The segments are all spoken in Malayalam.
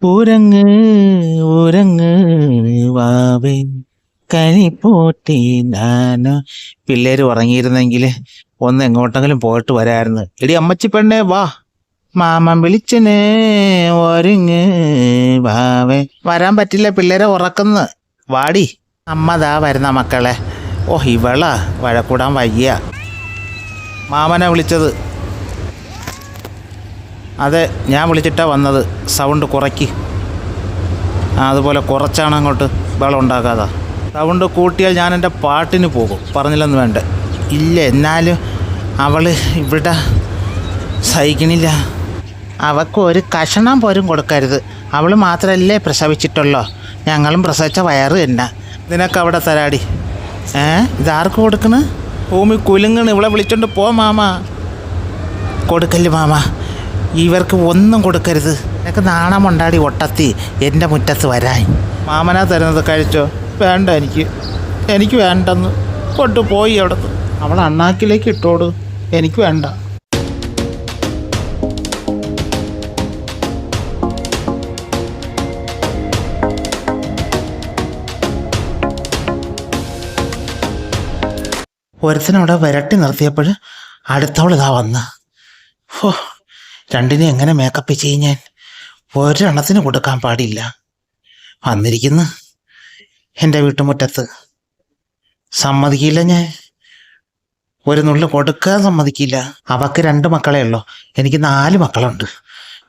ഉറങ്ങ് ഉറങ്ങ് വാവേ കരിപ്പോട്ടി നാനോ. പിള്ളേര് ഉറങ്ങിയിരുന്നെങ്കിൽ ഒന്ന് എങ്ങോട്ടെങ്കിലും പോയിട്ട് വരായിരുന്നു. എടി അമ്മച്ചി പെണ്ണേ വാ, മാമൻ വിളിച്ചനേ ഒരുങ്ങ് വാവേ. വരാൻ പറ്റില്ല, പിള്ളേരെ ഉറക്കുന്നു. വാടി. അമ്മതാ വരുന്ന മക്കളെ. ഓ ഇവളാ വഴക്കൂടാൻ വയ്യ. മാമനെ വിളിച്ചത്. അതെ, ഞാൻ വിളിച്ചിട്ടാ വന്നത്. സൗണ്ട് കുറയ്ക്ക്. അതുപോലെ കുറച്ചാണ് അങ്ങോട്ട് ബഹളം ഉണ്ടാക്കാതെ. സൗണ്ട് കൂട്ടിയാൽ ഞാൻ എൻ്റെ പാട്ടിന് പോകും. പറഞ്ഞില്ലെന്ന് വേണ്ട. ഇല്ല, എന്നാലും അവൾ ഇവിടെ സഹിക്കണില്ല. അവൾക്ക് ഒരു കഷണം പോലും കൊടുക്കരുത്. അവൾ മാത്രമല്ലേ പ്രസവിച്ചിട്ടുള്ളോ, ഞങ്ങളും പ്രസവിച്ച വയറ് തന്നെ. നിനക്ക് അവിടെ തരാടി. ഇതാർക്ക് കൊടുക്കണ്? ഭൂമി കുലുങ്ങണ്. ഇവളെ വിളിച്ചോണ്ട് പോ മാമ. കൊടുക്കല്ലേ മാമ, ഇവർക്ക് ഒന്നും കൊടുക്കരുത്. എനിക്ക് നാണമുണ്ടാടി ഒട്ടത്തി എൻ്റെ മുറ്റത്ത് വരാൻ. മാമനാ തരുന്നത്, കഴിച്ചോ. വേണ്ട, എനിക്ക് വേണ്ടെന്ന് കൊണ്ടുപോയി അവിടുന്ന്. അവൾ അണ്ണാക്കിലേക്ക് ഇട്ടോട്. എനിക്ക് വേണ്ട. ഒരുത്തനവിടെ വിരട്ടി നിർത്തിയപ്പോൾ അടുത്തവളിതാ വന്ന്. രണ്ടിനെ എങ്ങനെ മേക്കപ്പ് ചെയ്യും ഞാൻ? ഒരെണ്ണത്തിന് കൊടുക്കാൻ പാടില്ല. വന്നിരിക്കുന്നു എൻ്റെ വീട്ടുമുറ്റത്ത്. സമ്മതിക്കില്ല ഞാൻ. ഒരു നുള്ളു കൊടുക്കാൻ സമ്മതിക്കില്ല. അവൾക്ക് 2 മക്കളേ ഉള്ളൂ, എനിക്ക് 4 മക്കളുണ്ട്.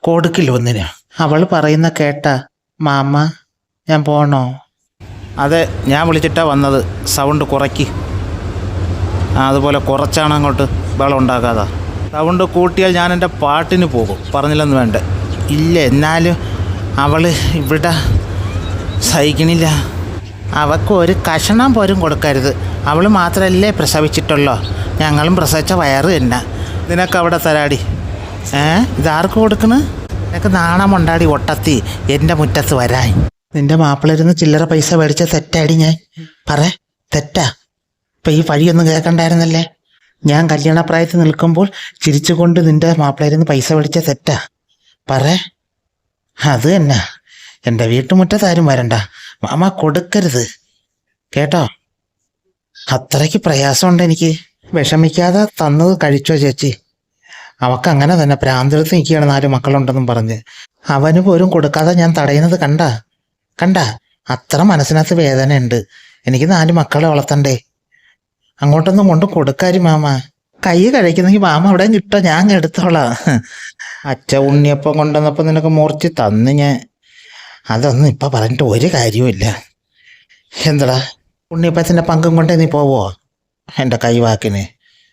കൊടുക്കില്ല ഒന്നിന്. അവൾ പറയുന്ന കേട്ടാ മാമ ഞാൻ പോണോ? അതെ, ഞാൻ വിളിച്ചിട്ടാ വന്നത്. സൗണ്ട് കുറയ്ക്ക്. അതുപോലെ കുറച്ചാണ് അങ്ങോട്ട് ബഹളം ഉണ്ടാക്കാതെ. സൗണ്ട് കൂട്ടിയാൽ ഞാൻ എൻ്റെ പാട്ടിന് പോകും. പറഞ്ഞില്ലെന്ന് വേണ്ട. ഇല്ല, എന്നാലും അവൾ ഇവിടെ സഹിക്കണില്ല. അവൾക്ക് ഒരു കഷണം പോലും കൊടുക്കരുത്. അവൾ മാത്രമല്ലേ പ്രസവിച്ചിട്ടുള്ളോ, ഞങ്ങളും പ്രസവിച്ച വയറ് തന്നെ. നിനക്ക് അവിടെ തരാടി. ഇതാർക്ക് കൊടുക്കണ്? നിനക്ക് നാണമുണ്ടാടി ഒട്ടത്തി എൻ്റെ മുറ്റത്ത് വരാൻ. നിൻ്റെ മാപ്പിളരുന്ന് ചില്ലറ പൈസ മേടിച്ച തെറ്റാടി ഞാൻ. തെറ്റാ? ഇപ്പം ഈ വഴിയൊന്നും കേൾക്കണ്ടായിരുന്നല്ലേ. ഞാൻ കല്യാണപ്രായത്തിൽ നിൽക്കുമ്പോൾ ചിരിച്ചുകൊണ്ട് നിൻ്റെ മാപ്പിളരുന്ന് പൈസ മേടിച്ച തെറ്റാ? അത് തന്നെ. എൻ്റെ വീട്ടുമുറ്റത്താരും വരണ്ട. മാമ കൊടുക്കരുത് കേട്ടോ. അത്രയ്ക്ക് പ്രയാസമുണ്ട് എനിക്ക്. വിഷമിക്കാതെ തന്നത് കഴിച്ചോ ചേച്ചി. അവൾക്ക് അങ്ങനെ തന്നെ പ്രാന്തെടുത്ത് നിൽക്കുകയാണ് 4 മക്കളുണ്ടെന്നും പറഞ്ഞ്. അവന് പോലും കൊടുക്കാതെ ഞാൻ തടയുന്നത് കണ്ട. അത്ര മനസ്സിനകത്ത് വേദനയുണ്ട്. എനിക്ക് 4 മക്കളെ വളർത്തണ്ടേ. അങ്ങോട്ടൊന്നും കൊണ്ട് കൊടുക്കാരി മാമ. കൈ കഴിക്കുന്നെങ്കിൽ മാമ അവിടെ കിട്ടോ, ഞാൻ എടുത്തോളാം. അച്ഛ ഉണ്ണിയപ്പം കൊണ്ടുവന്നപ്പോൾ നിനക്ക് മുറിച്ച് തന്ന് ഞാൻ. അതൊന്നും ഇപ്പം പറഞ്ഞിട്ട് ഒരു കാര്യവുമില്ല. എന്താടാ, ഉണ്ണിയപ്പത്തിൻ്റെ പങ്കും കൊണ്ടേ നീ പോവോ? എൻ്റെ കൈവാക്കിന്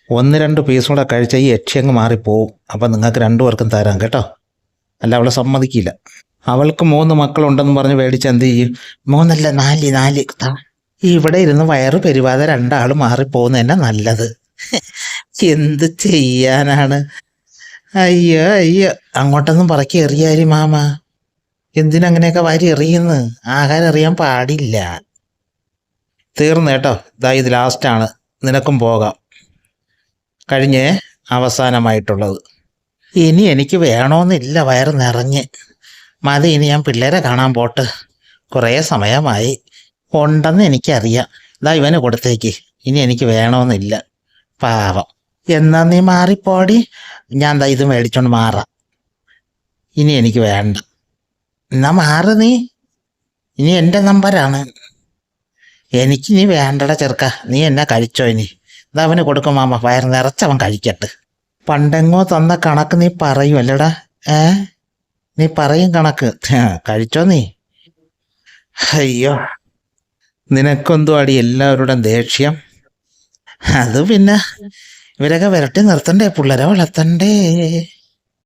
1-2 പീസും കൂടെ കഴിച്ച ഈ യക്ഷി മാറിപ്പോവും. അപ്പം നിങ്ങൾക്ക് 2 പേർക്കും തരാം കേട്ടോ. അല്ല, അവളെ സമ്മതിക്കില്ല. അവൾക്ക് 3 മക്കളുണ്ടെന്ന് പറഞ്ഞ് മേടിച്ച് എന്ത് ചെയ്യും? 3 അല്ല 4. ഇവിടെ ഇരുന്ന് വയറ് പെരുവാതെ 2 ആൾ മാറിപ്പോകുന്ന തന്നെ നല്ലത്. എന്ത് ചെയ്യാനാണ്? അയ്യോ, അങ്ങോട്ടൊന്നും പറക്കി എറിയാരി മാമ. എന്തിനങ്ങനെയൊക്കെ വാരി എറിയുന്നു? ആഹാരം എറിയാൻ പാടില്ല. തീർന്നു കേട്ടോ. ഇത് ലാസ്റ്റാണ്. നിനക്കും പോകാം. കഴിഞ്ഞേ അവസാനമായിട്ടുള്ളത്. ഇനി എനിക്ക് വേണമെന്നില്ല. വയറ് നിറഞ്ഞ് മതി. ഇനി ഞാൻ പിള്ളേരെ കാണാൻ പോട്ട്. കുറേ സമയമായി. ഉണ്ടെന്ന് എനിക്കറിയാം. ഇവന് കൊടുത്തേക്ക്. ഇനി എനിക്ക് വേണമെന്നില്ല. പാവം. എന്നാ നീ മാറിപ്പോടി. ഞാൻ ഇത് മേടിച്ചോണ്ട് മാറാം. ഇനി എനിക്ക് വേണ്ട. എന്നാ മാറ് നീ. ഇനി എൻ്റെ നമ്പരാണ്. എനിക്ക് നീ വേണ്ടട ചെറുക്ക. നീ എന്നെ കഴിച്ചോ. ഇനി അവന് കൊടുക്കും മാമ. വയറ് നിറച്ചവൻ കഴിക്കട്ടെ. പണ്ടെങ്ങോ തന്ന കണക്ക് നീ പറയും അല്ലടാ. നീ പറയും കണക്ക്. കഴിച്ചോ നീ. അയ്യോ, നിനക്കെന്തോ അടി എല്ലാവരുടെയും ദേഷ്യം. അത് പിന്നെ ഇവരൊക്കെ വിരട്ടി നിർത്തണ്ടേ, പിള്ളേരെ വളർത്തണ്ടേ.